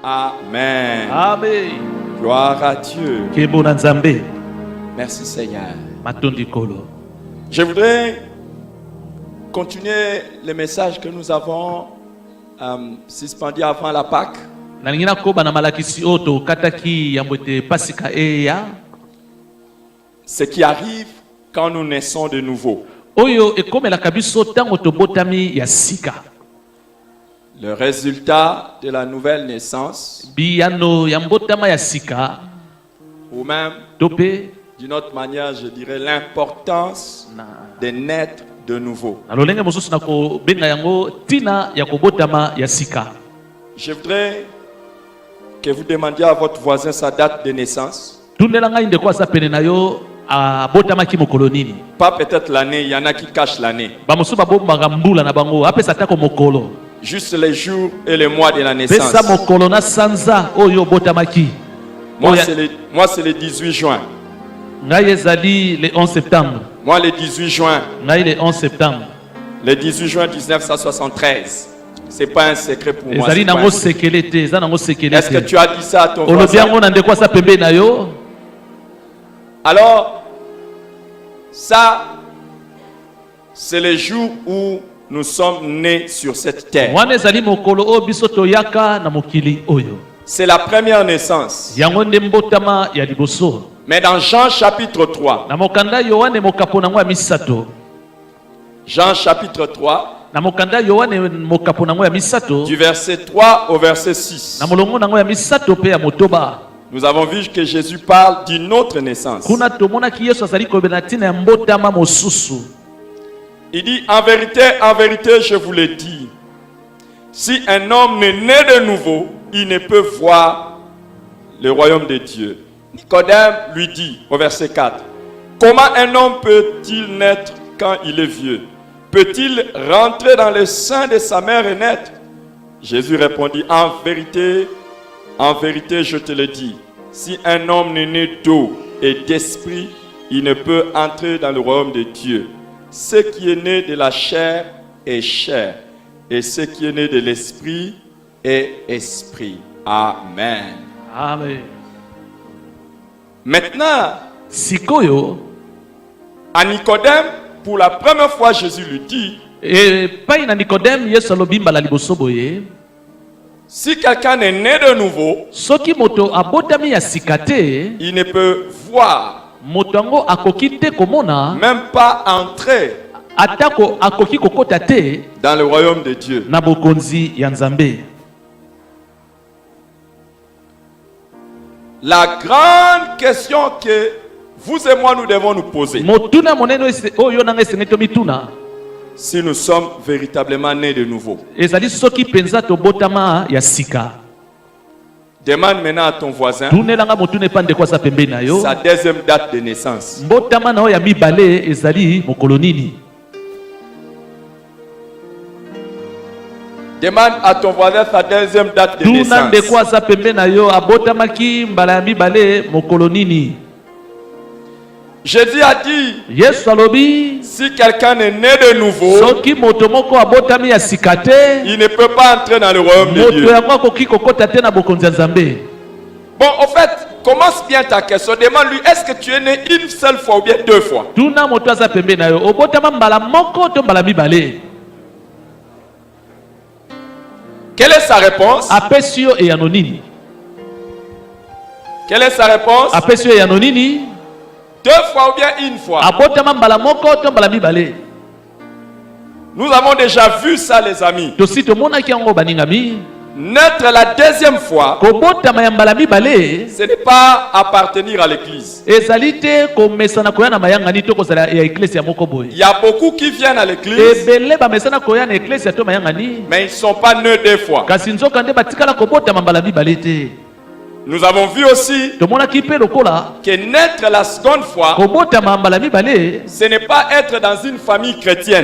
Amen. Amen. Gloire à Dieu. Merci Seigneur. Je voudrais continuer le message que nous avons suspendu avant la Pâque. Ce qui arrive quand nous naissons de nouveau. Le résultat de la nouvelle naissance, ou même d'une autre manière, je dirais l'importance de naître de nouveau. Je voudrais que vous demandiez à votre voisin sa date de naissance. Pas peut-être l'année, il y en a qui cachent l'année. Juste les jours et les mois de la naissance. Moi, c'est le 18 juin. Le 11 septembre. Moi, le 18 juin. Le 11 septembre. Le 18 juin 1973. C'est pas un secret pour moi. Est-ce que tu as dit ça à ton voisin? Alors, ça, c'est le jour où nous sommes nés sur cette terre. C'est la première naissance. Mais dans Jean chapitre 3, Jean chapitre 3, du verset 3 au verset 6, nous avons vu que Jésus parle d'une autre naissance. Il dit, en vérité, je vous le dis, si un homme n'est né de nouveau, il ne peut voir le royaume de Dieu. Nicodème lui dit, au verset 4, comment un homme peut-il naître quand il est vieux? Peut-il rentrer dans le sein de sa mère et naître? Jésus répondit, en vérité, je te le dis, si un homme n'est né d'eau et d'esprit, il ne peut entrer dans le royaume de Dieu. Ce qui est né de la chair est chair, et ce qui est né de l'esprit est esprit. Amen. Amen. Maintenant, à Nicodème, pour la première fois, Jésus lui dit, si quelqu'un est né de nouveau, il ne peut voir, même pas entrer dans le royaume de Dieu. La grande question que vous et moi nous devons nous poser, si nous sommes véritablement nés de nouveau. Demande maintenant à ton voisin sa deuxième date de naissance. Demande à ton voisin sa deuxième date de naissance. Jésus a dit, si quelqu'un est né de nouveau, il ne peut pas entrer dans le royaume de Dieu. Bon, en fait, commence bien ta question. Demande-lui, est-ce que tu es né une seule fois ou bien deux fois? Quelle est sa réponse? Quelle est sa réponse? Deux fois ou bien une fois? Nous avons déjà vu ça, les amis. Naître la deuxième fois, ce n'est pas appartenir à l'église. Il y a beaucoup qui viennent à l'église, mais ils ne sont pas nés deux fois. Nous avons vu aussi que naître la seconde fois, ce n'est pas être dans une famille chrétienne.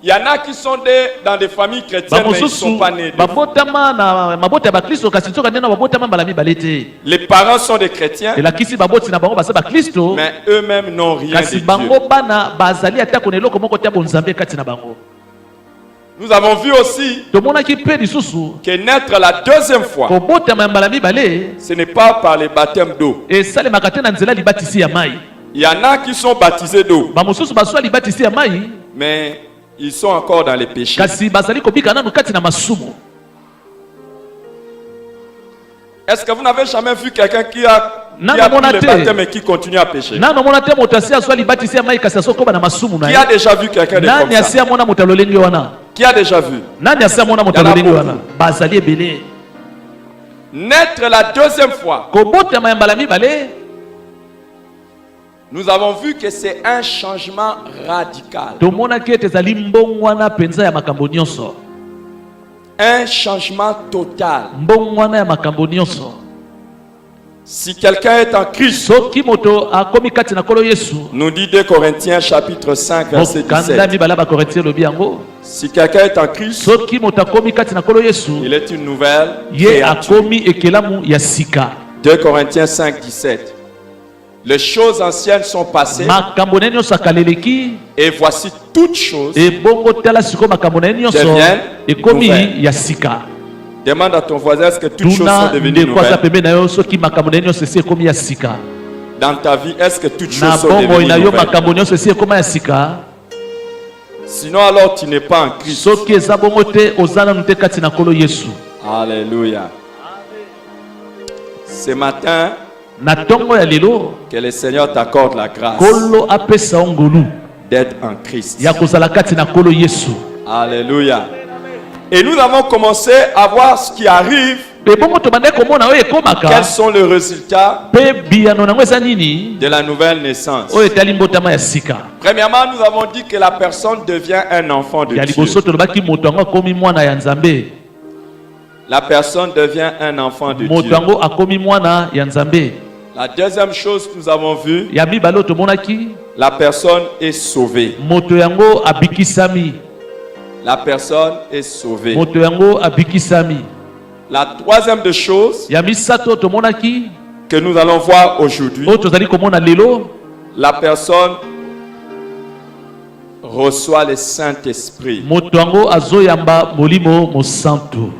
Il y en a qui sont dans des familles chrétiennes, mais ils ne sont pas nés. Les parents sont des chrétiens, mais eux-mêmes n'ont rien de Dieu. Nous avons vu aussi tomonaki mpe lisusu que naître la deuxième fois, kobotama ya mbala mibale ce n'est pas par le baptême d'eau. esalemaka te na nzela libatisi ya mai. Il y en a qui sont baptisés d'eau, bamosusu bazwa libatisi ya mai mais ils sont encore dans les péchés. kasi bazali kobika nanu kati na masumu. Est-ce que vous n'avez jamais vu quelqu'un qui a pris le baptême et qui continue à pécher? nano mona te moto asi azwa libatisi ya mai kasi azokoba na masumu na Qui ye. a déjà vu quelqu'un de comme nani asi ça? amona moto alolenge wana? Qui a déjà vu? nani asi amona moto Yana alolenge beaucoup. wana? bazali ebele. Naître la deuxième fois, kobotama ya mbala mibale nous avons vu que c'est un changement radical. tomonaki ete ezali mbongwana mpenza ya makambo nyonso. Un changement total. mbongwana ya makambo nyonso. Si quelqu'un est en Christ, soki moto akomi kati na kolo yesu, nous dit 2 Corinthiens chapitre 5 verset mokanda 17. mibale bakorintie elobi yango, Si quelqu'un est en Christ, soki moto akomi kati na kolo yesu, il est une nouvelle ye créature. akomi ekelamu ya sika. 2 Corinthiens 5, 17. Les choses anciennes sont passées makambo na ye nyonso akaleleki, et voici toutes choses ebongo tala sikoyo makambo na ye nyonso deviennent ekomi nouvelles. ya sika. Demande à ton voisin, est-ce que toutes choses tuna sont devenues ndeko aza nouvelles? pembeni na yo soki makambo na ye nyonso esi ekomi ya sika. Dans ta vie, est-ce que toutes na choses sont bomoi devenues na yo nouvelles? makambo nyonso esi ekoma ya sika. Sinon alors tu n'es pas en Christ. soki eza bongo te oza nanu te kati na kolo yesu. Alléluia. Ce matin, na ntongo ya lelo que le Seigneur t'accorde la grâce kolo apesa yo ngolu d'être en Christ. ya kozala kati na kolo yesu. Alléluia. Et nous avons commencé à voir ce qui arrive, pe bongo tobandaki komona oyo ekomaka quels sont les résultats mpe biyano nango eza nini de la nouvelle naissance. oyo etali mbotama ya sika. Premièrement, nous avons dit que la personne devient un enfant de ya Dieu. liboso tolobaki moto yango akomi mwana ya nzambe. La personne devient un enfant de moto Dieu. yango akomi mwana ya nzambe. La deuxième chose que nous avons vue, ya mibale oyo tomonaki la personne est sauvée. moto yango abikisami. La personne est sauvée. moto yango abikisami. La troisième des choses ya misato oyo tomonaki que nous allons voir aujourd'hui, oyo tozali komona lelo, la personne reçoit le Saint-Esprit. moto yango azoyamba molimo mosantu.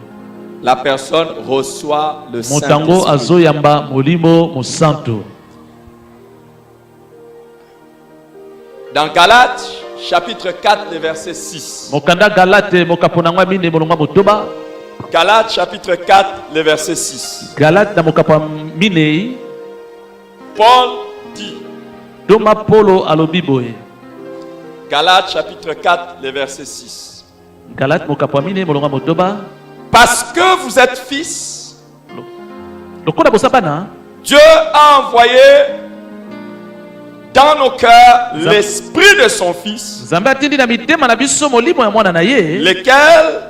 La personne reçoit le moto yango Saint-Esprit. azoyamba molimo mosantu. Dans Galates, chapitre 4, le verset 6. mokanda galate mokapo na ngwa mine molongwa motoba. Galates, chapitre 4, le verset 6. galate na mokapo ya minei Paul dit, toma polo alobi boye. Galates, chapitre 4, le verset 6. galate mokapo ya minei molongwa motoba. Parce que vous êtes fils, lokola bosabana, Dieu a envoyé dans nos cœurs l'esprit de son fils, nzambe atindi na mitema na biso molimo ya mwana na ye lequel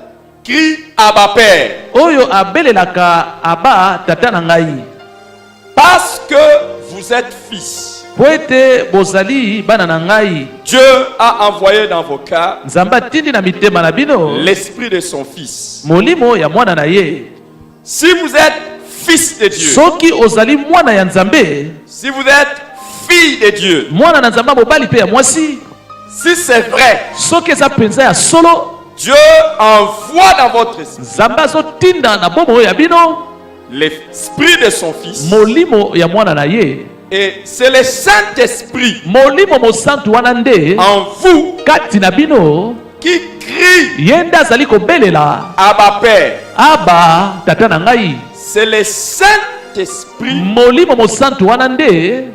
crie Abba Père. oyo abelelaka aba tata na ngai. Parce que vous êtes fils, po ete bozali bana na ngai, Dieu a envoyé dans vos cœurs nzambe atindi na mitema na bino l'esprit de son fils. molimo ya mwana na ye. Si vous êtes fils de Dieu, soki ozali mwana ya nzambe, si vous êtes fille de Dieu, mwana na nzambe mobali pe ya mwasi, si c'est vrai, soki eza mpenza ya solo, Dieu envoie dans votre esprit nzambe azotinda na bomo ya bino l'esprit de son fils. molimo ya mwana na ye. Et c'est le Saint-Esprit molimo mosantu wana nde en vous kati na bino qui crie ye nde azali kobelela Abba Père. aba tata na ngai. C'est le Saint-Esprit molimo mosantu wana nde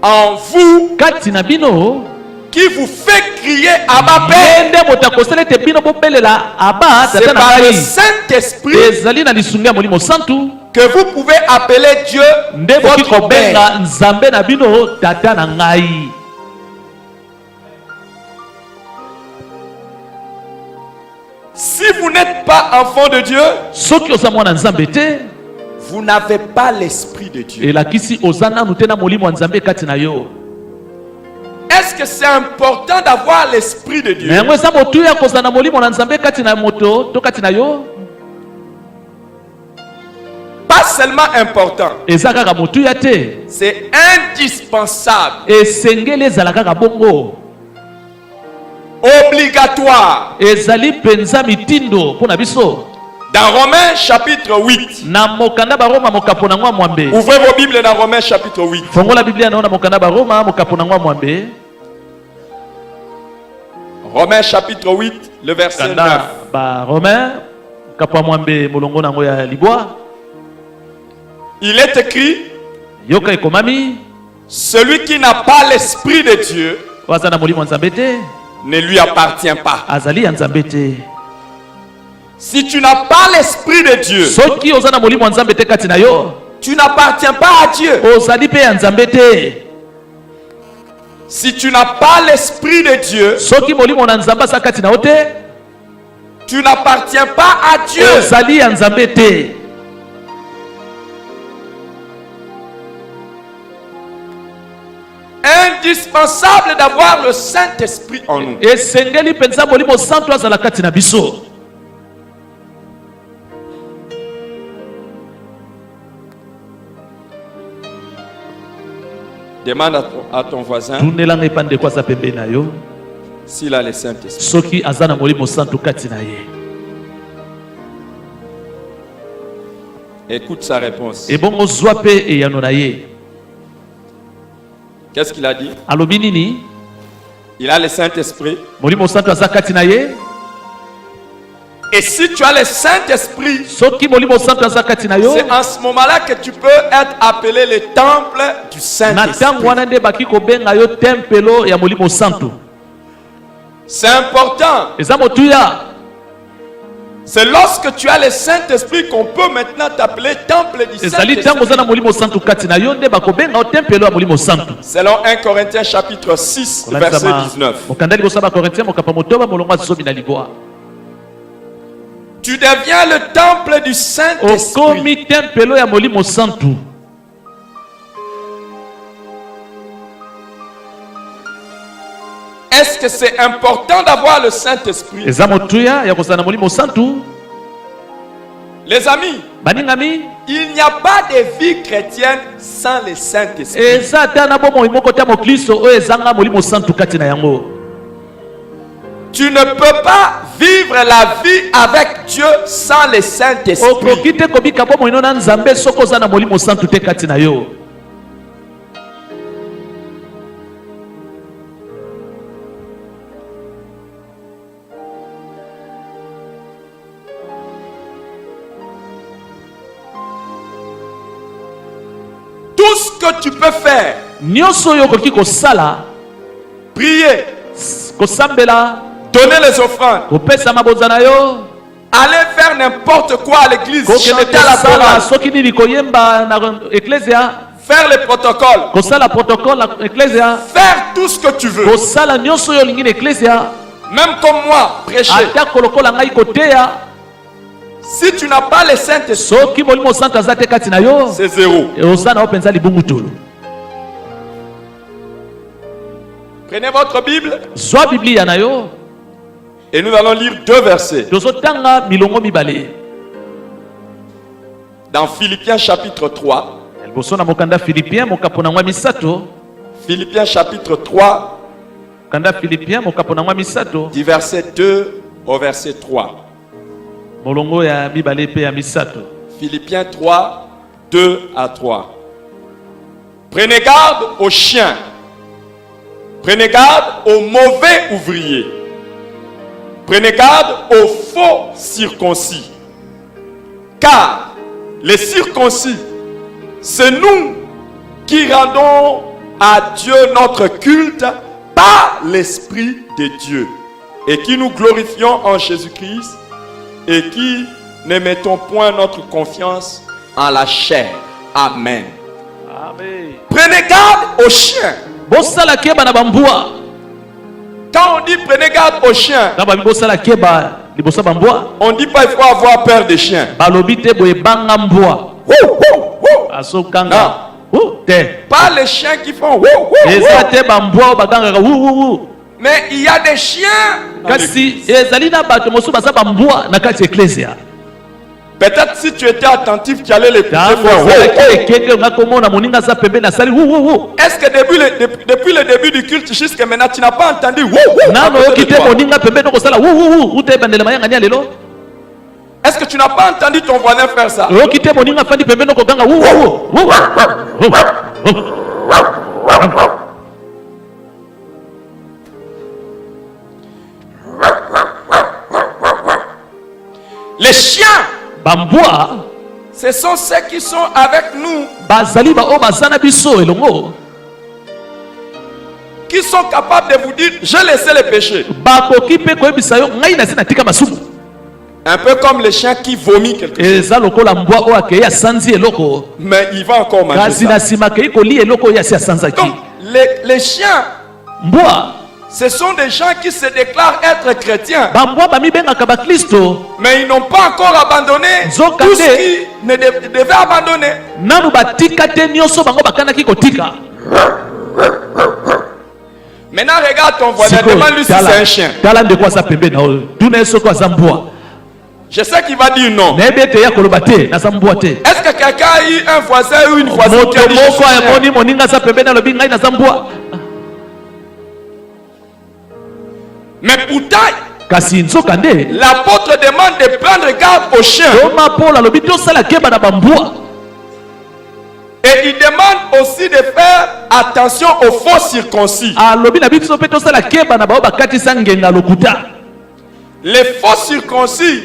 en vous kati na bino qui vous fait crier Abba ye Père. nde moto akosala ete bino bobelela aba C'est tata na par le ngai. Saint-Esprit ezali na lisungi ya molimo santu que vous pouvez appeler Dieu nde boki votre Père. kobenga nzambe na bino tata na ngai. Si vous n'êtes pas enfant de Dieu, soki oza mwana nzambe te, vous n'avez pas l'Esprit de Dieu. elakisi oza nanu te na molimo ya nzambe kati na yo. Est-ce que c'est important d'avoir l'Esprit de Dieu? na yango eza motuya kozala na molimo na nzambe kati na moto to kati na yo. Pas seulement important, eza kaka motuya te, c'est indispensable. esengeli ezala kaka bongo. obligatoire. ezali penza mitindo pona biso. Dans Romains chapitre 8. Na mokanda ba Roma mokapo na ngwa mwambe. Ouvrez vos Bibles dans Romains chapitre 8. Fongola Biblia naona mokanda ba Roma mokapo na ngwa mwambe. Romains chapitre 8, le verset 9. Ba Romain mokapo mwambe molongo na ngo ya libwa. Il est écrit, Yoka ekomami, celui qui n'a pas l'esprit de Dieu wazana molimo nzambe te, ne lui appartient pas. azali ya nzambe te. Si tu n'as pas l'esprit de Dieu, Soki ozana molimo nzambe te kati na yo, tu n'appartiens pas à Dieu. ozali pe ya nzambe te. Si tu n'as pas l'esprit de Dieu, Soki molimo na nzamba sa kati na yo te, tu n'appartiens pas à Dieu. ozali ya nzambe te. Indispensable d'avoir le Saint-Esprit en nous. Esengeli penza molimo santo azala kati na biso. Demande à ton voisin Tunelanga epande kwa za pembe na yo, s'il a le Saint-Esprit. soki azana molimo santo kati na ye. Écoute sa réponse. Ebongo zwa pe eyano na ye. Qu'est-ce qu'il a dit? Alobi nini? Il a le Saint-Esprit. Molimo santo aza kati na ye. Et si tu as le Saint-Esprit, Soki molimo santo aza kati na yo, c'est en ce moment-là que tu peux être appelé le temple du na Saint-Esprit. tango wana nde baki kobenga yo tempelo ya molimo santo. C'est important. Eza motuya. C'est lorsque tu as le Saint-Esprit qu'on peut maintenant t'appeler temple du Ezali tango zana Saint-Esprit. molimo santo kati na yo nde bakobenga yo tempelo ya molimo santo. Selon 1 Corinthiens chapitre 6, verset 19. Mokanda liboso ba Corinthiens mokapa motoba molongo zomi na libwa. Tu deviens le temple du Saint-Esprit. Okomi tempelo ya molimo santo. Est-ce que c'est important d'avoir le Saint-Esprit? Eza motuya ya kozana molimo santo. Les amis, Baningami, il n'y a pas de vie chrétienne sans le Saint-Esprit. eza ta na bomo imoko ta mokristo o ezanga molimo santo kati na yango. Tu ne peux pas vivre la vie avec Dieu sans le Saint-Esprit. Okoki te kobika bomo ino na nzambe soko oza na molimo santo te kati na yo. Tout ce que tu peux faire, Nyonso yo koki kosala, prier, kosambela, donner les offrandes, kopesa mabonza na yo, aller faire n'importe quoi à l'église, kokende chanter la kosala chorale, soki nini koyemba na ecclesia, faire les protocoles, kosala protocole na ecclesia, faire tout ce que tu veux. kosala nyonso yo olingi na ecclesia, Même comme moi, prêcher. ata kolokola ngai koteya. Si tu n'as pas le Saint-Esprit, Soki molimo santo aza te kati na yo, c'est zéro. oza na yo penza libungu tolo. Prenez votre Bible Zwa biblia na yo, et nous allons lire deux versets. tozotanga milongo mibale. Dans Philippiens chapitre 3. Liboso na mokanda Philippiens mokapo na ngwa misato. Philippiens chapitre 3, Mokanda Philippiens mokapo na ngwa misato. du verset 2 au verset 3. Molongo ya mibale pe ya misato. Philippiens 3, 2 à 3. Prenez garde aux chiens. Prenez garde aux mauvais ouvriers. Prenez garde aux faux circoncis. Car les circoncis, c'est nous qui rendons à Dieu notre culte par l'Esprit de Dieu et qui nous glorifions en Jésus-Christ et qui ne mettons point notre confiance en la chair. Amen. Amen. Prenez garde aux chiens. Bosala keba na bambua. Quand on dit prenez garde aux chiens, Kaba bosala keba liboso bambua. on ne dit pas il faut avoir peur des chiens. Balobi te boye banga mbua. Wouh, wouh, wouh. Aso kanga. Te. Pas les chiens qui font wouh, wouh, Eza wouh. te bambua baganga wu. Mais il y a des chiens. dans Kasi l'église. ezali na bato mosu baza bambua na kati ecclesia. Peut-être si tu étais attentif, tu allais l'écouter. Est-ce que depuis le début du culte jusqu'à maintenant, tu n'as pas entendu? Est-ce que tu n'as pas entendu ton voisin faire ça? Les chiens, ce sont ceux qui sont avec nous, qui sont capables de vous dire, j'ai laissé les péchés. Un peu comme les chiens qui vomit quelque chose. Mais il va encore manger ça. Donc, les chiens, ce sont des gens qui se déclarent être chrétiens. Mais ils n'ont pas encore abandonné tout ce qu'ils ne devaient abandonner. Maintenant, regarde ton voisin. Demande-lui si c'est un chien. Je sais qu'il va dire non. Est-ce que quelqu'un a eu un voisin ou une voisine qui a dit je suis chien? Mais pourtant, l'apôtre demande de prendre garde aux chiens. Et il demande aussi de faire attention aux faux circoncis. Les faux circoncis,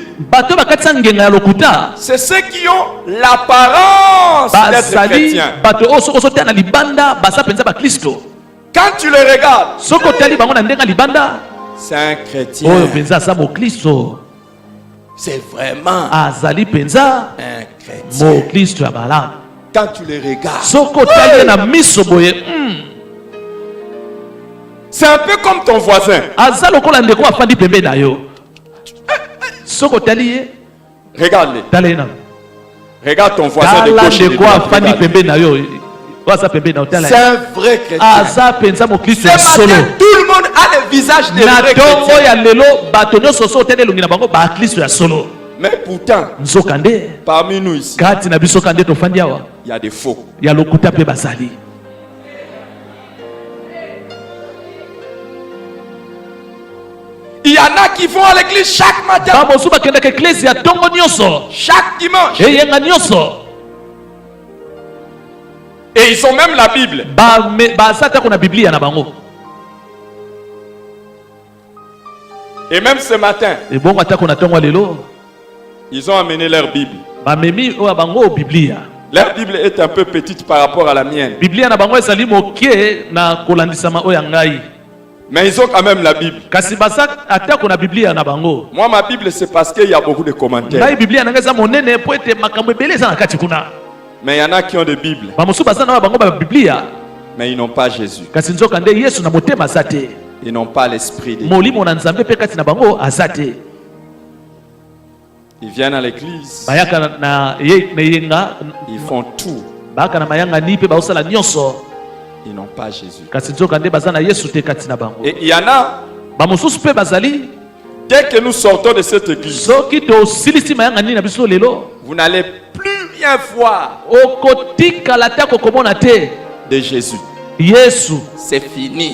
c'est ceux qui ont l'apparence d'être chrétiens. Quand tu les regardes, c'est un chrétien. C'est vraiment un chrétien. Quand tu les regardes, c'est un peu comme ton voisin. Regarde-les. Regarde ton voisin de gauche et de droite. C'est un vrai chrétien. Ce matin, tout le monde a le visage de vrai chrétien. Mais pourtant, parmi nous ici, il y a des faux. Il y en a qui vont à l'église chaque matin, chaque dimanche. Et ils ont même la Bible. Et même ce matin, ils ont amené leur Bible. Leur Bible est un peu petite par rapport à la mienne. Mais ils ont quand même la Bible. Moi, ma Bible, c'est parce qu'il y a beaucoup de commentaires. Mais il y en a qui ont des Bibles. Mais ils n'ont pas Jésus. Ils n'ont pas l'esprit de Dieu. Ils viennent à l'église. Ils font tout. Ils n'ont pas Jésus. Et il y en a, dès que nous sortons de cette église, vous n'allez plus rien voir de Jésus. C'est fini.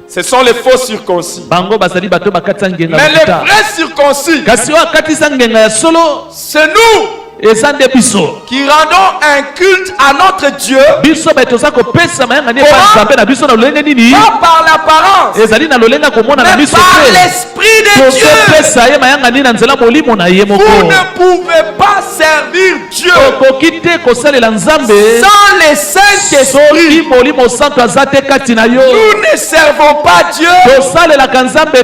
Ce sont les faux circoncis. Mais les vrais circoncis, c'est nous qui rendons un culte à notre Dieu, pas par l'apparence, mais par l'esprit de Dieu. Vous ne pouvez pas servir Dieu sans le Saint-Esprit. Nous ne servons pas Dieu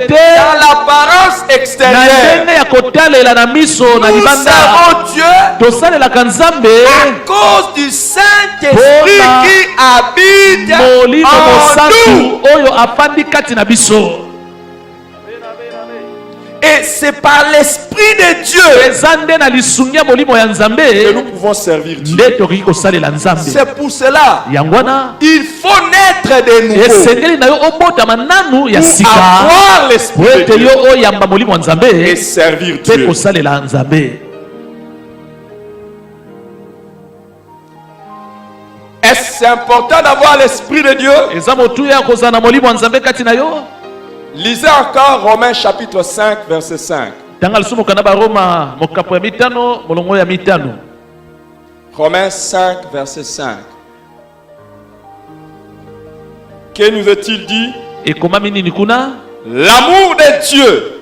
dans l'apparence extérieure. Nous servons Dieu à cause du Saint-Esprit qui habite en nous. Et Et c'est par l'Esprit de Dieu eza nde na lisungia molimo ya que nzambe nous pouvons servir Dieu. nde tokoki kosalela nzambe. C'est pour cela Yango wana il faut naître de nouveau esengeli na yo obotama nanu ya pour sika avoir po l'Esprit de ete Dieu yo oyamba molimo ya et nzambe servir mpe Dieu. kosalela nzambe. Est-ce c'est important d'avoir l'Esprit de Dieu? eza motuya ya kozala na molimo ya nzambe kati na yo. Lisez encore Romains chapitre 5 verset 5. tanga lisumu kana baroma mokapo ya mitano molongo ya mitano. Romains 5 verset 5. Que nous est-il dit? ekomami nini kuna? L'amour de Dieu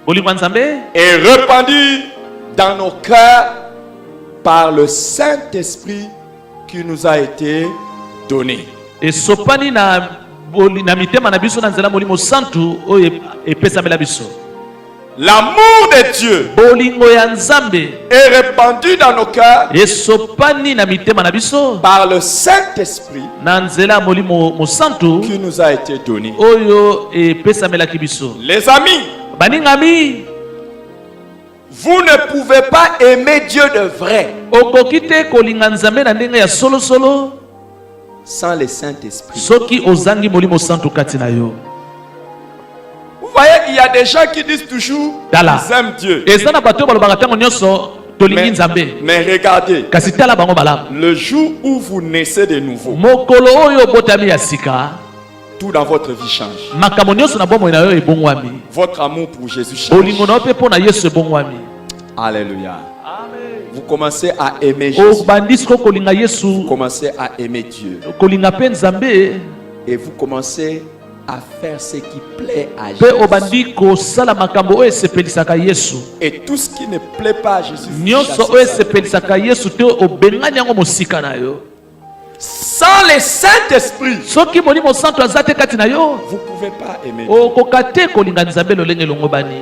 molimo ya nzambe est répandu dans nos cœurs par le Saint-Esprit qui nous a été donné. esopani na mitema na biso na nzela molimo santu oyo epesamela biso. L'amour de Dieu bolingo ya nzambe est répandu dans nos cœurs esopani na mitema na biso par le Saint-Esprit na nzela molimo mosantu qui nous a été donné. oyo epesamelaki biso. Les amis, baningami, vous ne pouvez pas aimer Dieu de vrai okoki te kolinga nzambe na ndenge ya solosolo sans le Saint-Esprit. soki ozangi molimo santu kati na yo. Vous voyez, il y a des gens qui disent toujours Dala. qu'ils aiment Dieu. eza na bato oyo balobaka ntango nyonso tolingi nzambe, Mais regardez, kasi tala bango malamu. le jour où vous naissez de nouveau, mokolo oyo obotami ya sika, tout dans votre vie change. makambo nyonso na bomoi na yo ebongwami, Votre amour pour Jésus bolingo change. na yo mpe mpo na yesu ebongwami. Alléluia. Vous commencez à aimer Jésus. obandisi ko kolinga yesu, Vous commencez à aimer Dieu. kolinga mpe nzambe, Et vous commencez à faire ce qui plaît à mpe Jésus. obandi kosala makambo oyo esepelisaka yesu. Et tout ce qui ne plaît pas à Jésus, vous nyonso chassez oyo ça. esepelisaka yesu te obengani yango mosika na yo. Sans le Saint-Esprit, soki molimo santu aza te kati na yo, vous ne pouvez pas aimer Dieu. okoka te kolinga nzambe lolenge longobani.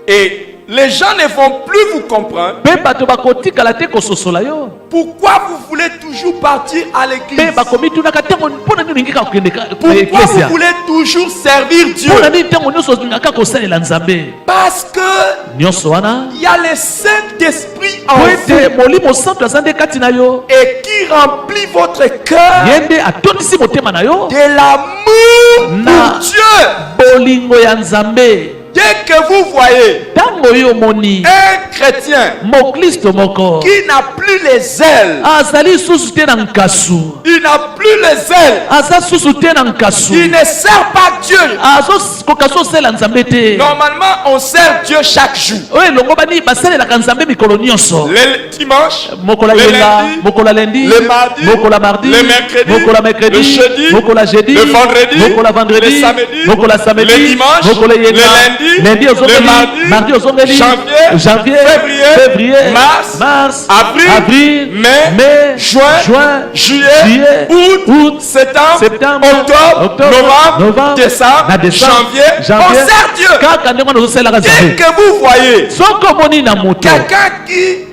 Et les gens ne vont plus vous comprendre. mpe bato bakotikala te kososola yo, Pourquoi vous voulez toujours partir à l'église? mpe bakomitunaka ntango mpo na nini olingaka kokende na Pourquoi vous eklesia, voulez toujours servir Dieu? mpo na nini ntango nyonso olingaka kosalela nzambe. Parce que nyonso wana il y a le Saint-Esprit en po vous ete molimo santu aza nde kati na yo, et qui remplit votre cœur ye nde atondisi motema na yo de l'amour Na. pour Dieu. bolingo ya nzambe. Dès que vous voyez ntango oyo omoni un chrétien moklisto moko qui n'a plus les ailes, azali susu te na nkasu, il n'a plus les ailes, aza susu te na nkasu, il ne sert pas Dieu. azokoka osala nzambe te. Normalement, on sert Dieu chaque jour. oyo elongo bani basalelaka nzambe mikolo nyonso, Le dimanche, mokola le yenga, lundi, mokola lendi, le mardi, mokola mardi, le mercredi, mokola mercredi, le jeudi, mokola jeudi, le vendredi, mokola vendredi, le samedi, mokola samedi, le dimanche, mokola yenga, le lundi, ozongeli, le mardi, mardi ozongeli, janvier, février, mars, avril, mai, juin, juillet, août, septembre, octobre, novembre, décembre, janvier. On sert Dieu. kaka ndenge wana ozosalelaka Dès nzambe. que vous voyez soki omoni na moto quelqu'un qui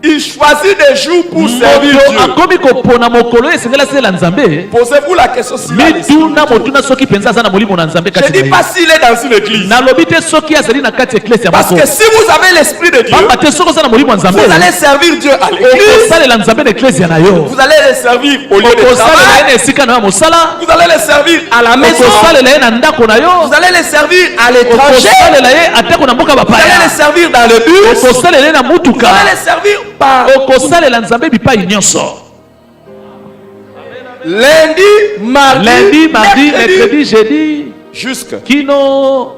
il choisit des jours pour servir moto Dieu, akomi kopona mokolo oyo esengeli asalela nzambe, posez-vous la question s'il a l'esprit de mituna Dieu. motuna soki mpenza aza na molimo na nzambe Je kati ne na dis ye. pas s'il est dans une église. nalobi te soki azali na kati ya eklesi ya Parce moko, que si vous avez l'esprit de Dieu, pamba te soki oza na molimo ya nzambe, vous allez servir Dieu à l'église. okosalela nzambe na eklesi na yo, Vous allez les servir au lieu de okosalela ye travail. na esika na yo ya mosala, Vous allez les servir à la maison. okosalela ye na ndako na yo, Vous allez les servir à l'étranger. okosalela ye atako na mboka Vous allez bapaya, les servir dans le bus. okosalela ye na Vous mutuka, allez les servir par okosalela nzambe bipai nyonso, lundi, mardi, lundi, mardi, mercredi, mercredi, jeudi, jusque. kino.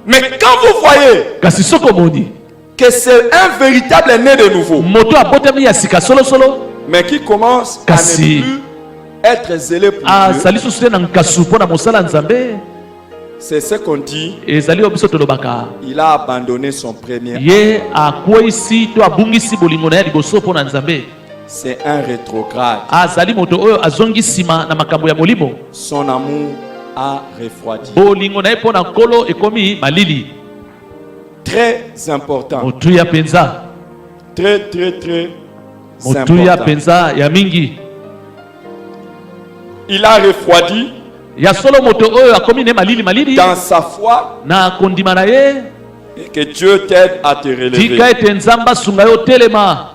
Mais quand vous voyez kasi soki omoni que c'est un véritable né de nouveau, moto abotami ya sika solosolo, mais qui commence à Kasi. ne plus être zélé pour Dieu, azali susu te na nkasu mpo na mosala nzambe, c'est ce qu'on dit. ezali oyo biso tolobaka Il a abandonné son premier. ye akweyisi to abungisi bolingo na ye liboso mpo na nzambe. C'est un rétrograde. azali moto oyo azongi nsima na makambo ya molimo, Son amour a refroidi. bolingo na ye mpo na nkolo ekomi malili. Très important. motuya mpenza, Très, très, très motuya important. mpenza ya mingi. Il a refroidi ya solo moto oyo akomi ne malili malili dans sa foi na kondima na ye et que Dieu t'aide à te relever. tika ete nzamba sunga yo telema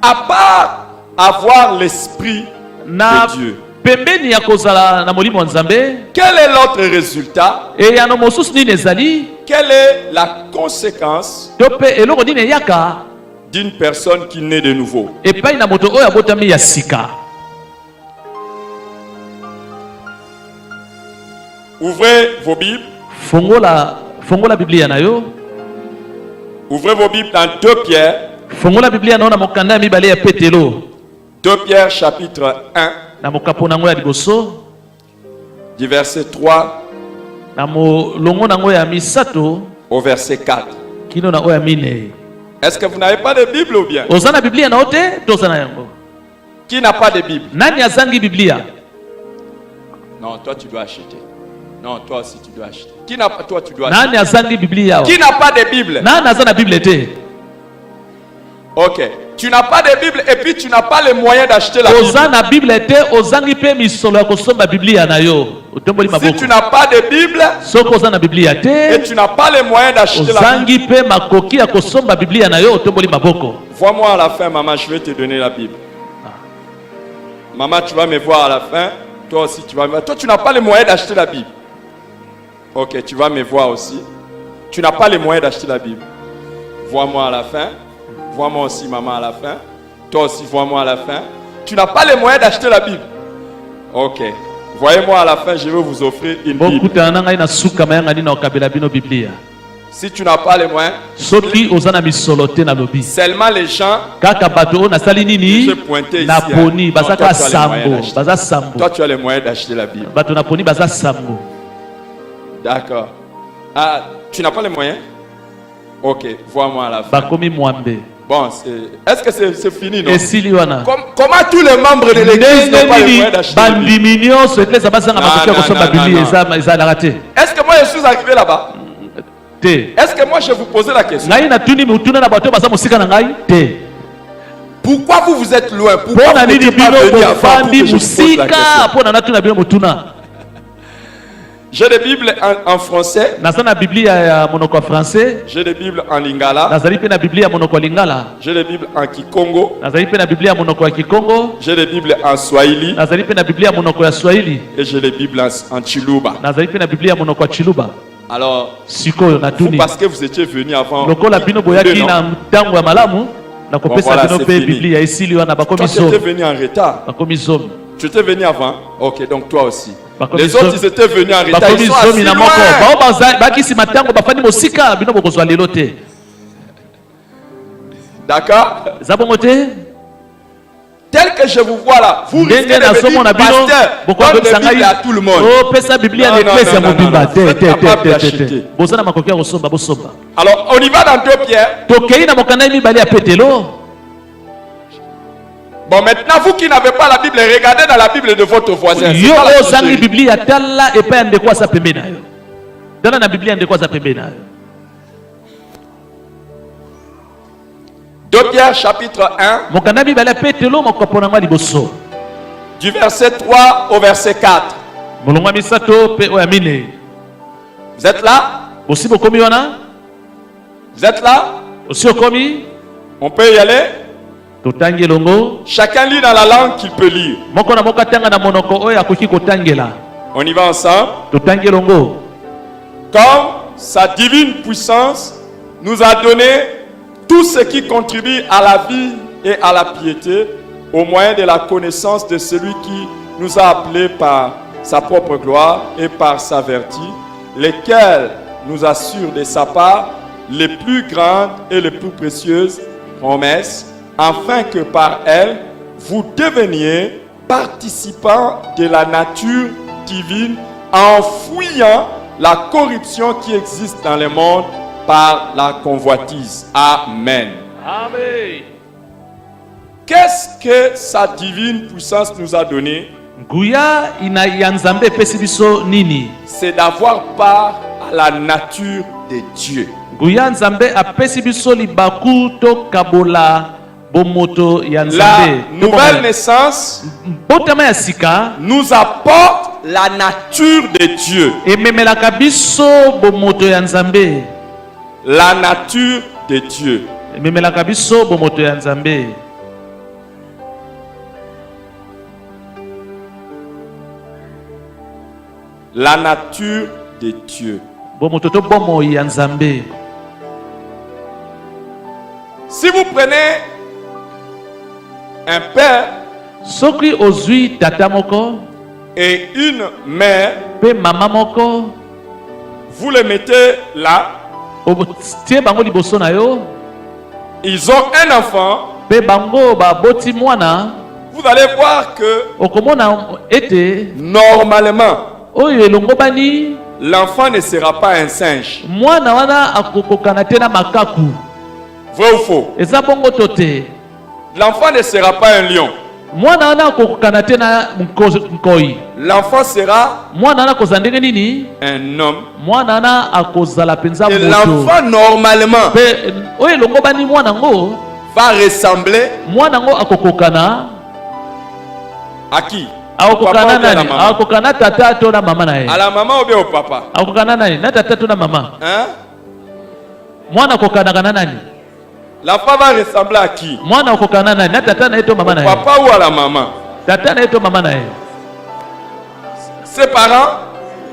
À part avoir l'esprit na de Dieu, pembeni ya kozala na molimo wa nzambe quel est l'autre résultat? eyano mosusu nini ezali Quelle est la conséquence to mpe eloko nini eyaka d'une personne qui naît de nouveau? epai na moto oyo abotami ya sika? Ouvrez vos Bibles. Fongola Biblia na yo. Ouvrez vos Bibles dans 2 Pierre. Fongola Biblia na mokanda mibale ya Petelo. 2 Pierre chapitre 1. Na mokapo nango ya liboso. Du verset 3 na molongo nango ya misato au verset 4. kino na oya mine. Est-ce que vous n'avez pas de Bible ou bien? Ozana Biblia na ote tozana yango. Qui n'a pas de Bible? Nani azangi Biblia? Non, toi tu dois acheter. Non, toi aussi tu dois acheter. Qui n'a pas? Toi tu dois acheter. Nani azangi Biblia? Qui n'a pas de Bible? Nani azana Bible te? Ok. Tu n'as pas de Bible et puis tu n'as pas les moyens d'acheter la Bible. Ozana Bible te ozangi pe misolo ya kosomba Biblia na yo. Si tu n'as pas de Bible soko ozana Biblia te et tu n'as pas les moyens d'acheter la Bible. Ozangi pe makoki ya kosomba Biblia na yo otomboli maboko. Vois-moi à la fin, maman, je vais te donner la Bible. Maman, tu vas me voir à la fin. Toi aussi, tu vas me voir. Toi, tu n'as pas les moyens d'acheter la Bible. Ok, tu vas me voir aussi. Tu n'as pas les moyens d'acheter la Bible. Vois-moi à la fin. Vois-moi aussi, maman, à la fin. Toi aussi, vois-moi à la fin. Tu n'as pas les moyens d'acheter la Bible. Ok. Voyez-moi à la fin, je vais vous offrir une Bible. Si tu n'as pas les moyens, seulement les gens que je pointais ici, toi tu as les moyens d'acheter la Bible. D'accord. Ah, tu n'as pas les moyens? Ok, vois-moi à la fin. Bon, est-ce que c'est fini, non? Comment tous les membres de l'église n'ont pas les moyens d'acheter la Bible? Est-ce que moi je suis arrivé là-bas? Est-ce que moi je vous posais la question? Pourquoi vous êtes loin? Pourquoi vous n'êtes pas venu avant pour que je vous pose la question? J'ai des Bibles en français. J'ai des Bibles en lingala. J'ai des Bibles en kikongo. J'ai des Bibles en swahili. Et j'ai des Bibles en chiluba. Alors, vous, parce que vous étiez venu avant. Voilà, c'est fini. Toi, tu étais venu en retard. Tu étais venu avant. Ok, donc toi aussi. Les autres, ils étaient venus en retard. Ils sont assis loin. D'accord? Tel que je vous vois là, vous risquez de me dire, pasteur, donne la Bible à tout le monde. Alors, on y va dans 2 Pierre. Bon, maintenant, vous qui n'avez pas la Bible, regardez dans la Bible de votre voisin. 2 Pierre chapitre 1. Du verset 3 au verset 4. Vous êtes là? Vous êtes là? On peut y aller? Chacun lit dans la langue qu'il peut lire. On y va ensemble. Comme sa divine puissance nous a donné tout ce qui contribue à la vie et à la piété au moyen de la connaissance de celui qui nous a appelés par sa propre gloire et par sa vertu, lesquels nous assurent de sa part les plus grandes et les plus précieuses promesses, afin que par elles, vous deveniez participants de la nature divine en fuyant la corruption qui existe dans le monde par la convoitise. Amen. Amen. Qu'est-ce que sa divine puissance nous a donné? C'est d'avoir part à la nature de Dieu. La nouvelle naissance nous apporte la nature de Dieu. ememelaka biso bomoto ya Nzambe. La nature de Dieu. Ememelaka biso bomoto ya Nzambe. La nature de Dieu. Bomoto to bomo ya Nzambe. Si vous prenez un père Soki ozui tata moko et une mère, pe mama moko, vous les mettez là, tie bango liboso na yo, ils ont un enfant, pe bango baboti mwana, vous allez voir que okomona ete normalement, oyo elongo bani l'enfant ne sera pas un singe. mwana wana akokokana te na makaku. Vrai ou faux? Eza bongo to te. L'enfant ne sera pas un lion. Mwana wana akokokana te na nkoi. L'enfant sera Mwana wana akozala ndenge nini? un homme. Mwana wana akozala penza Et moto. l'enfant normalement Pe oyo elongo bani mwana ngo va ressembler mwana ngo akokokana à qui? akokokana Au papa ou bien à la nani? maman? Akokokana tata to na mama na ye. À la maman ou bien au papa? Akokokana nani? Na tata to na mama. Hein? Mwana akokokana kana nani? L'enfant va ressembler à qui? Mwana akokokana nani? Na tata na ye to mama na Au ye. papa ou à la maman? Tata na ye to mama na ye. Ses parents?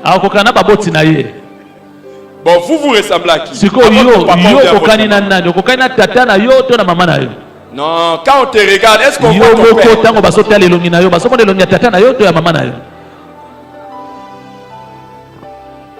Akokokana baboti na ye. Bon, vous ressemblez à qui? Siko À votre yo papa ou bien à votre okokani na maman? nani? Okokani na tata na yo to na mama na yo. Non, quand on te regarde, est-ce qu'on Yo voit ton moko père? tango basota lelongi na yo, basomona lelongi ya tata na yo to ya mama na yo.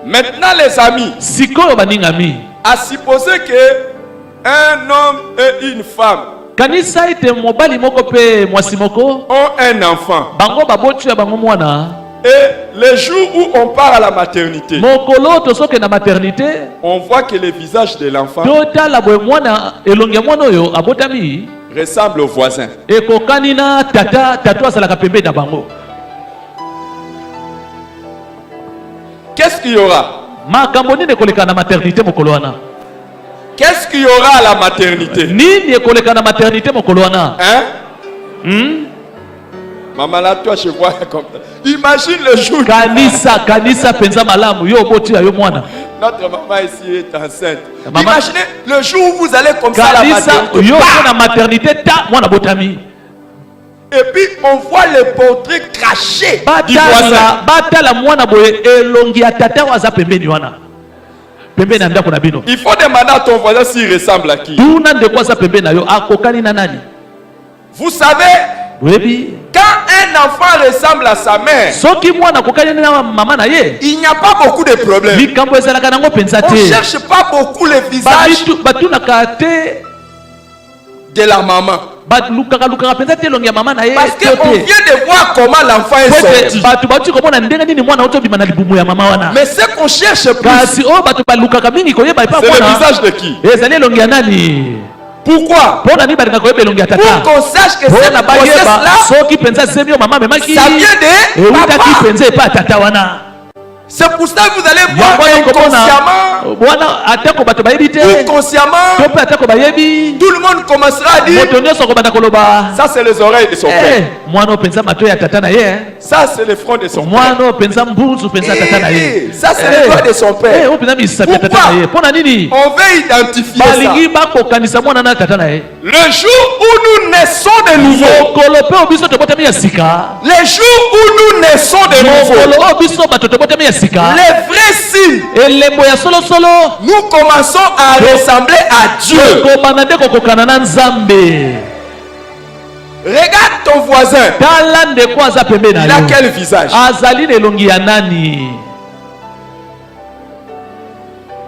Maintenant, les amis, Sikoyo baningami. à supposer que un homme et une femme Kanisa ite mobali moko pe mwasi moko ont un enfant. bango baboti ya bango mwana. Et le jour où on part à la maternité, Mokolo to soke na maternité on voit que le visage de l'enfant totala boye mwana elongi ya mwana oyo abotami ressemble au voisin. ekokani na tata azalaka pembeni na bango. Qu'est-ce qu'il y aura? Makambo nini ekoleka na maternité mokolo wana? Qu'est-ce qu'il y aura à la maternité? Nini ekoleka na maternité mokolo wana? Hein? Maman là, toi, je vois comme ça. Imagine le jour. Kanisa penza malamu yo oboti ya yo mwana. Notre maman ici est enceinte. Maman- Imaginez le jour où vous allez comme ça à la Kanisa maternité. yo Bah! na maternité ta mwana botami. Et puis on voit le portrait craché du voisin. Batala mwana boye elongi ya tata waza pembeni wana. Pembeni na ndako na bino. Il faut demander à ton voisin s'il ressemble à qui. Tuna ndeko waza pembeni na yo akokani na nani? Vous savez, Webi. quand un enfant ressemble à sa mère, Soki mwana kokani na mama na ye. il n'y a pas beaucoup de problèmes. Likambo ezalaka nango penza On ne te. cherche pas beaucoup le visage Batunaka te. de la maman. Lukaka penza te elongi ya mama na ye. Parce qu'on vient de voir comment l'enfant est sorti. Batu batu komona ndenge nini mwana otobima na libumu ya mama wana. Mais ce qu'on cherche plus, Kasi o batu balukaka mingi koyeba ipa c'est le mwana. visage de qui? Ezali elongi ya nani? Pourquoi? Pona ni balika koyeba elongi ya Pour tata. qu'on sache que cette Pona bayeba grossesse-là, soki penza semi yo mama memaki. ça vient de Eutaki papa. penza epa tata wana. C'est pour ça que vous allez voir Yango komona. inconsciemment, Bwana atako bato bayebi te. inconsciemment, To pe atako bayebi. tout le monde commencera à dire, Moto nyonso kobanda koloba. ça c'est les oreilles de son père. Mwana penza mato ya tata na ye. Ça c'est le front de son père. Mwana penza mbuzu penza tata na ye. Ça c'est le doigt de son père. O penza misapi ya tata na ye. Pona nini? On veut identifier Balingi ça. bakokanisa mwana na tata na ye. Le jour où nous naissons de nouveau, Mokolo pe obiso tobotami ya sika. les jours où nous naissons de nouveau, Mokolo obiso bato tobotami ya sika. les vrais signes, Elembo ya solo solo. nous commençons à ressembler à Dieu. Kobanda nde kokokana na Nzambe. Regarde ton voisin. Tala ndeko aza pembeni na Il a yo. quel visage? Azali na elongi ya nani?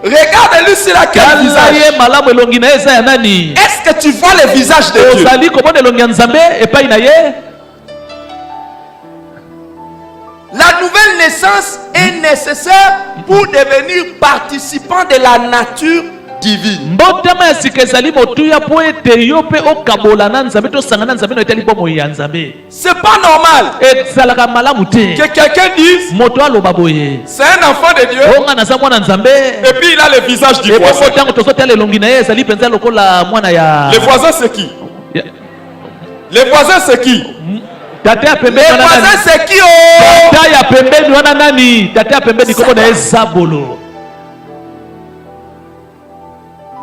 Regarde-lui s'il a quel Tala visage. ye malamu elongi na ye eza ya nani? Est-ce que tu vois le visage de Dieu? Ozali komona elongi ya Nzambe epai na ye? La nouvelle naissance est nécessaire pour devenir participant de la nature divine. Mbotama ya sika ezali motuya po ete yo mpe okabola na Nzambe tosangana na Nzambe no etali bomoi ya Nzambe. C'est pas normal Ezalaka malamu te. que quelqu'un dise Moto aloba boye. c'est un enfant de Dieu Onga naza mwana Nzambe. et puis il a le visage du Ebo voisin. tango tozotala elongi na ye ezali penza lokola mwana ya. Le voisin c'est qui? Ya- Le voisin c'est qui? Tata ya Les pembeni wana voisins, nani? c'est qui? Oh! Tata ya pembeni wana nani? Tata ya pembeni kombo na Zabolo.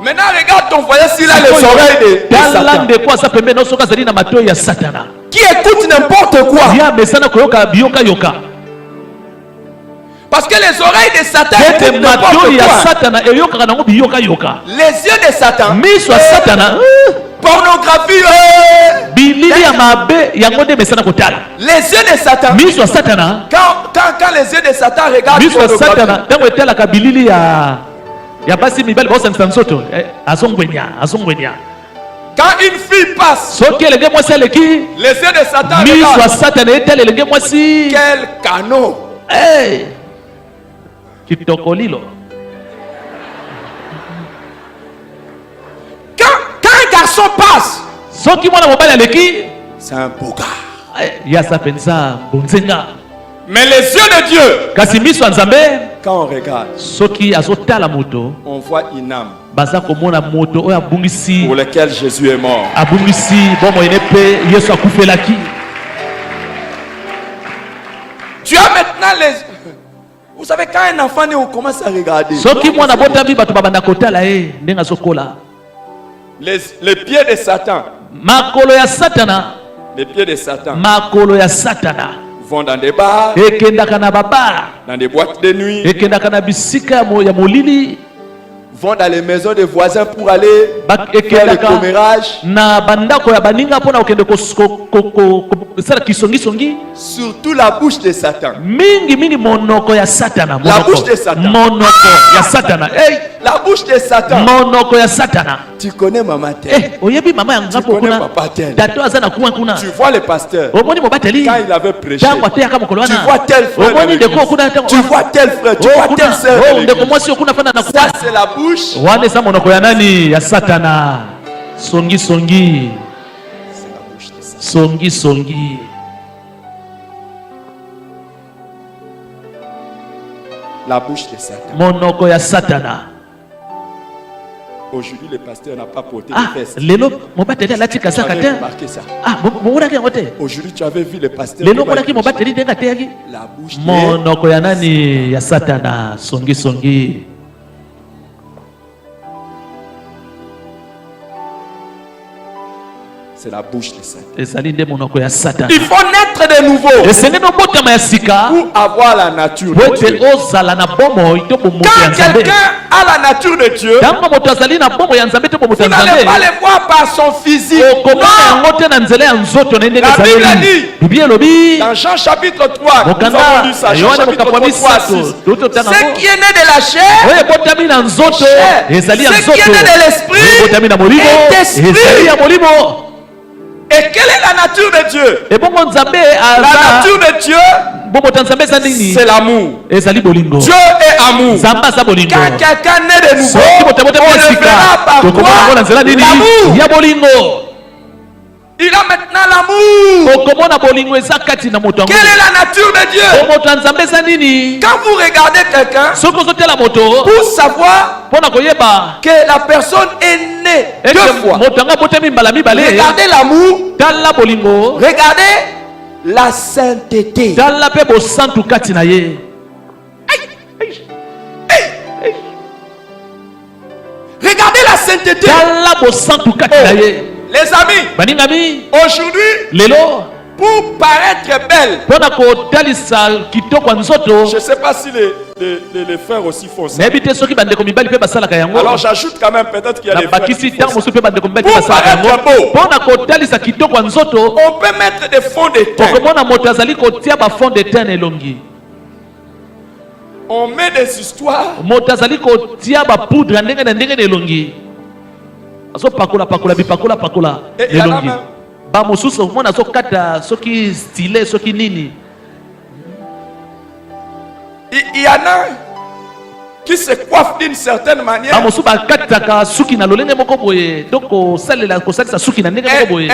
Maintenant, regarde ton voisin s'il a les oreilles de Satan. Talande kwa sa pembeni no soka zali na matoi ya Satana. Qui écoute n'importe quoi. Ya mesana koyoka biyoka yoka. Parce que les oreilles de Satan Tete écoutent n'importe matoi ya quoi. Satana eyoka kana ngo biyoka yoka. Les yeux de Satan. Miso ya Satana. Pornographie. Bilili ya mabe yango nde mesana kotala. Les yeux de Satan. Miso ya Satana. Quand les yeux de Satan regardent Miso ya pornographie. Satana tango etalaka bilili ya basi mibali baosanisa nzoto azongwenya. Quand une fille passe, Soki elenge mwasi aleki les yeux de Satan miso ya regardent. Satana etala elenge mwasi. Quel canon. Hey! Kitoko lilo. Quand un garçon passe, Soki mwana mobali aleki c'est un beau gars. yasa penza bonzenga. Mais les yeux de Dieu, Kasi miso ya Nzambe quand on regarde, soki azotala moto on voit une âme baza komona moto oyo abungisi pour laquelle Jésus est mort. abungisi bomo ene pe Yesu akufelaki. Tu as maintenant les... Vous savez, quand un enfant naît, on commence à regarder. Soki mwana botami bato babanda kotala ndenge azokola. Les pieds de Satan, Makolo ya Satana, les pieds de Satan makolo ya Satana vont dans des bars, ekendaka na babar, dans des boîtes de nuit, ekendaka na bisika ya molili, vont dans les maisons des voisins pour aller faire le ekendaka commérage. na bandako ya baninga mpona okende kosala kisongisongi. Surtout la bouche de Satan. Mingi monoko ya Satana. La bouche de Satan. Monoko ya Satana. Hey! La bouche de Satan. Monoko ya Satana. Tu connais maman tel. Eh, oyebi mama ya ngapo connais kuna. papa tel. Tato azana kuna. Tu vois le pasteur. Omoni mobateli. Quand il avait prêché. Tango ateyaka mokolo Tu wana. vois tel frère. Omoni dans ndeko kuna tango. Tu vois tel frère. Tu vois telle sœur. Oh, ndeko mwasi kuna fana na Ça kuna. c'est la bouche. Wane sa monoko ya nani? Ya Satana. Songi. C'est la bouche de Satan. Songi. La bouche de Satan. Monoko ya Satana. Aujourd'hui, le pasteur n'a pas porté Ah, de veste. lelo mobateli alati Tu kasaka avais te. remarqué ça. Ah, momonaki yango te. Aujourd'hui, tu avais vu le pasteur. Lelo qui va monaki prêcher. mobateli ndenga teyaki. La bouche de Monoko ya nani? Ya Satana. Songi. C'est la bouche de Satan. Ezali nde monoko ya Satana. Il faut naître de nouveau Esengeli obotama ya sika pour avoir la nature de ete Dieu. ozala na bomo to bomoto ya Quand Nzambe. quelqu'un a la nature de Dieu, Tango moto azali na bomo ya Nzambe to bomoto vous ya n'allez pas Nzambe. le voir par son physique. Okomona Non. yango te na nzela ya nzoto na ndenge La Bible ezali. dit, Biblia elobi Dans Jean chapitre 3, nous mokanda avons lu ça. Jean Yohane chapitre 3, mokapo 3 à 6. misato tototanga Ce qui est né de la chair, oyo ebotami na nzoto chair. ezali ya Ce qui est nzoto né de l'esprit oyo ebotami na molimo est esprit. ezali ya molimo. et quelle est la nature de Dieu? Ebongo Nzambe La aza nature de Dieu, bomoto ya Nzambe eza nini? c'est l'amour. Ezali bolingo. Dieu est amour. Nzambe aza bolingo. Quand quelqu'un naît de nouveau, Soki moto abotami on na le sika verra par tokomona yango na nzela quoi? nini? L'amour. Ya bolingo. Il a maintenant l'amour. Okomona bolingo eza kati na moto yango. Quelle est la nature de Dieu? Bomoto ya Nzambe eza nini? Quand vous regardez quelqu'un, Soki ozotela moto pour savoir mpona koyeba que la personne est née ete deux fois, moto yango abotami mbala mibale, regardez l'amour, tala bolingo, regardez la sainteté. tala mpe bosantu kati na ye. Regardez la sainteté. Tala bosantu kati na ye. Les amis, Baningami aujourd'hui, lelo pour paraître belle, mpona kotalisa kitoko ya nzoto, je ne sais pas si les frères aussi font ça. nayebi te soki bandeko mibali mpe basalaka yango. Alors j'ajoute quand même peut-être qu'il y a des frères qui nabakisi font ntango ça. mosusu mpe bandeko mibali mpe Pour basalaka yango paraître beau. mpona kotalisa kitoko ya nzoto. On peut mettre des fonds de teint. okomona moto azali kotia bafond de teint na elongi, On met des histoires. moto azali kotia bapoudre ya ndenge na ndenge na elongi, azopakola bipakola Et il y en a elongi. même. Bamosusu omona azokata soki style soki nini. Il y en a qui se coiffent d'une certaine manière. Bamosusu bakataka suki na lolenge moko boye, donc kosalisa suki na ndenge moko boye.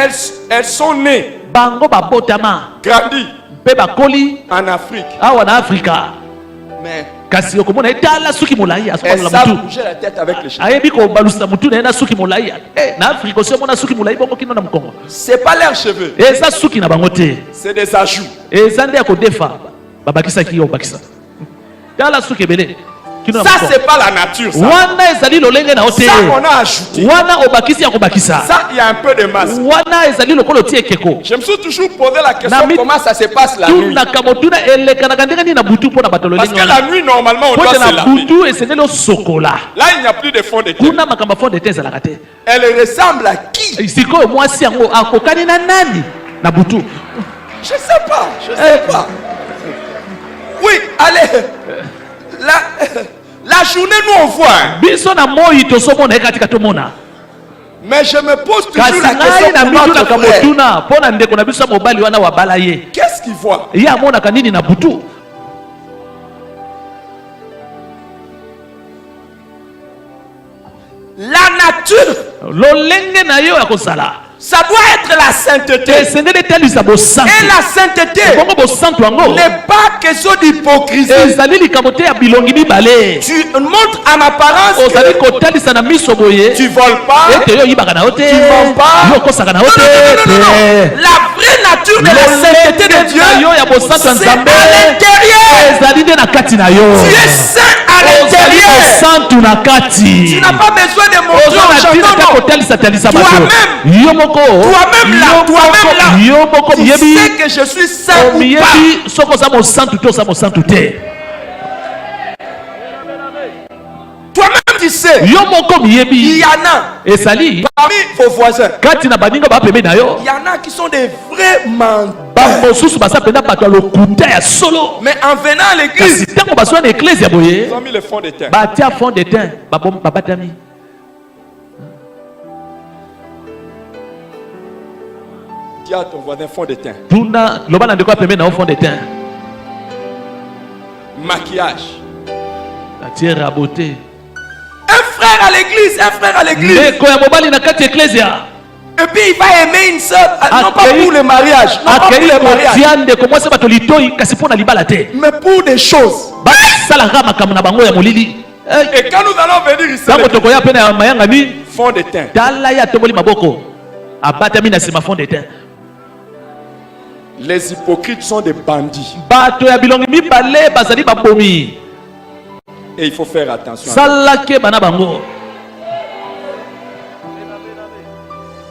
Elles sont nées, Bango babotama grandies mpe bakoli en Afrique. awa na Afrika, Mais kasi okomona etala suki molai Elle asokola savent mutu bouger la tête avec les cheveux. ayebi kobalusa mutu na ye na suki molai na Afrique aussi omona suki molai bongo kino na Mukongo C'est pas leurs cheveux, eza suki na bango te c'est des ajouts. eza nde ya kodefa babakisaki yo bakisa tala suki ebele kino na Ça, Mukongo c'est pas la nature. Ça, wana ezali lolenge na yo te ça on a ajouté. wana obakisi ya kobakisa Ça, il y a un peu de masse. wana ezali lokola otie ekeko Je me suis toujours posé la question Na mi- comment ça se passe la nuit. tunaka motuna elekanaka ndenge nini na butu mpo na bato Parce lolenge que la nuit, normalement, on po doit te se na laver. butu esengeli osokola Là, il n'y a plus de fond de teint. kuna makambo fond de te ezalaka te Elle ressemble à qui? sikoyo mwasi yango akokani na nani na butu Je sais pas. Je sais pas. Oui, allez. La journée, nous, on voit. Hein. biso na moi tozomona ye katika tomona Mais je me pose toujours kasi la question ngai na pour notre mitunaka frère. motuna mpo na ndeko na biso ya mobali wana wabala ye Qu'est-ce qu'il voit? ye amonaka nini na butu La nature, lolenge na yo ya kozala ça doit être la sainteté. esengeli etalisa bosantu Et la sainteté bongo bosantu yango n'est pas question d'hypocrisie. ezali likambo te ya bilongi mibale Tu montres en apparence ozali que kotalisa na miso boye tu voles pas. ete yo oyibaka na yo te Tu mens pas. yo okosaka na yo Non, te non, non, non, non. La vraie nature de la sainteté de Dieu, na yo ya bosantu ya c'est à nzambe l'intérieur. ezali nde na kati na yo Tu es saint à ozali l'intérieur. bosantu na kati Tu n'as pas besoin de montrer oza aux na gens. ntina te Non, non. kotalisatelisa bato Toi-même. yo moko Toi-même là, toi-même là. yo moko Tu miyebi sais que je suis saint ou pas. omiyebi soki oza mosantu te oza mosantu te Toi-même tu sais. yo moko Il miyebi y en a esali parmi vos voisins. kati na baninga bapembeni na yo Il y en a qui sont des vrais menteurs. bamosusu baza mpena bato ya lokuta ya solo Mais en venant à l'église, kasi ntango bazwa na eklese ya boye ils ont mis le fond de teint. batia fond de teint babatami Dis à ton voisin fond de teint. tuna loba na ndeko ya pembeni na yo fond de teint Maquillage. atie rabote Un frère à l'église, un frère à l'église. ndeko ya mobali na kati ya eklesia Et puis il va aimer une soeur, non pas pour le mariage, non pas pour akei le mariage, kotia ndeko mwasi bato litoi kasi mpo na libala te mais pour des choses. basalaka makambo na bango ya molili Et quand nous allons venir ici, ntango tokoya mpe na mayanga nini fond de teint. tala ye atomboli maboko abatami na nsima fond de teint Les hypocrites sont des bandits. bato ya bilongi mibale bazali babomi Et il faut faire attention. salake bana bango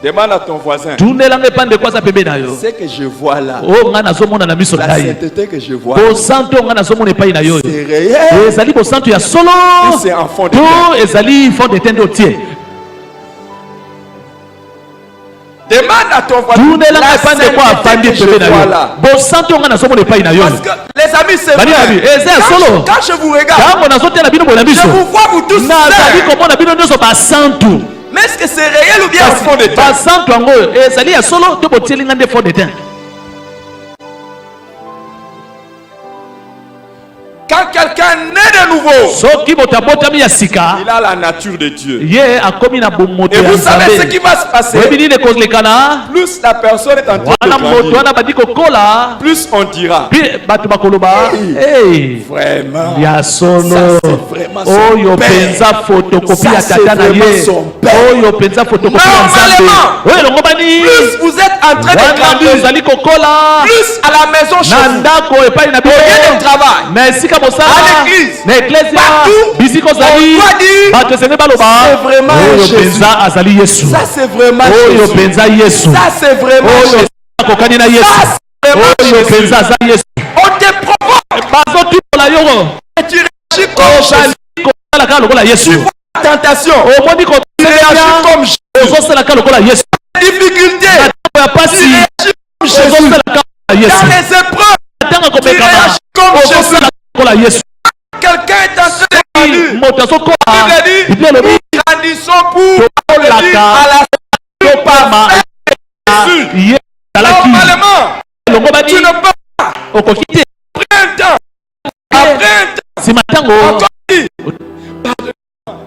Demande à ton voisin. tundelanga epa ndeko aza pembe na yo Ce que je vois là, o ngai nazomona na miso la na ye sainteté que je vois, bosantu oyo ngai nazomona epai na yo c'est réel. ezali bosantu ya solo Et c'est en fond de to teint. ezali fond de teint nde otie Demande à ton voisin. tundelanga La epa ndeko afandi sainteté que pembe na je vois yo là. bosantu oyo ngai nazomona epai na yo Parce que les amis, c'est Bani abi, vrai. eza ya solo. Quand je vous regarde, ntango nazotela bino bola je biso vous vois vous tous nazali saints. komona bino nyonso basantu Mais est-ce que c'est réel ou bien au fond de teint? basantu yango oyo ezali ya solo to botielinga nde fond de teint Quand quelqu'un naît de nouveau, soki moto abotami ya sika il a la nature de Dieu. ye akomi na bomoto Et ya vous savez ce nzambe qui va se passer. oyebi nini ekozolekana Plus la personne est en train de wana moto grandir, wana bandi kokola plus on dira mpe bato bakoloba Hey. vraiment. ya Ça, solo c'est vraiment son oyo père. mpenza fotokopi Ça, ya c'est tata na vraiment ye son père. oyo mpenza fotokopi ya nzambe Normalement, oyo elongobani Plus vous êtes en train de wana grandir, bozali kokola plus à la maison chez na vous, ndako epai na au lieu de travail, na esika mosala à l'église, na eklesia partout, bisika on ozali doit dire, bato esenge baloba c'est vraiment oyo Jésus. mpenza azali yesu Ça c'est vraiment oyo Jésus. mpenza yesu Ça c'est vraiment oyo Jésus. akokani na yesu Ça c'est vraiment oyo Jésus. mpenza aza yesu On te provoque bazotimola yo et tu réagis comme Jésus. ozali kosala kaka lokola Tu yesu vois la tentation, omoni tu réagis kotelea comme Jésus. ozosala kaka lokola yesu La difficulté, na ntango ya tu pasi réagis comme Jésus. ozosala kaka lokola yesu Dans les épreuves, na ntango ya tu komekama réagis comme Jésus. ozosala lokola yesu Quelqu'un est en train de grandir. moto azokola Bible dit, bible elobi nous grandissons pour Tolaka. venir à la topama Jésus. ye ezalaki Normalement, elongo bani tu ne peux pas. okoki te Après un temps, après un temps, nsima ntango encore dit,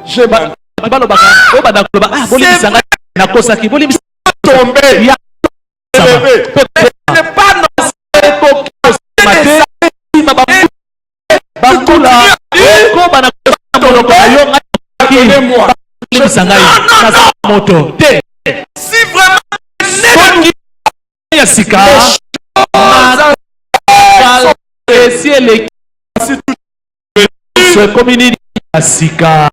je bato balobaka oyo banda koloba bolimbisa ngai nakosaki bolimbisa tombé, ya élevé. Ce n'est pas ekoki kosima te nsima bakula olimisa ngai naza moto te. Si vraiment soki ya sika esi eleki ekomi nini ya sika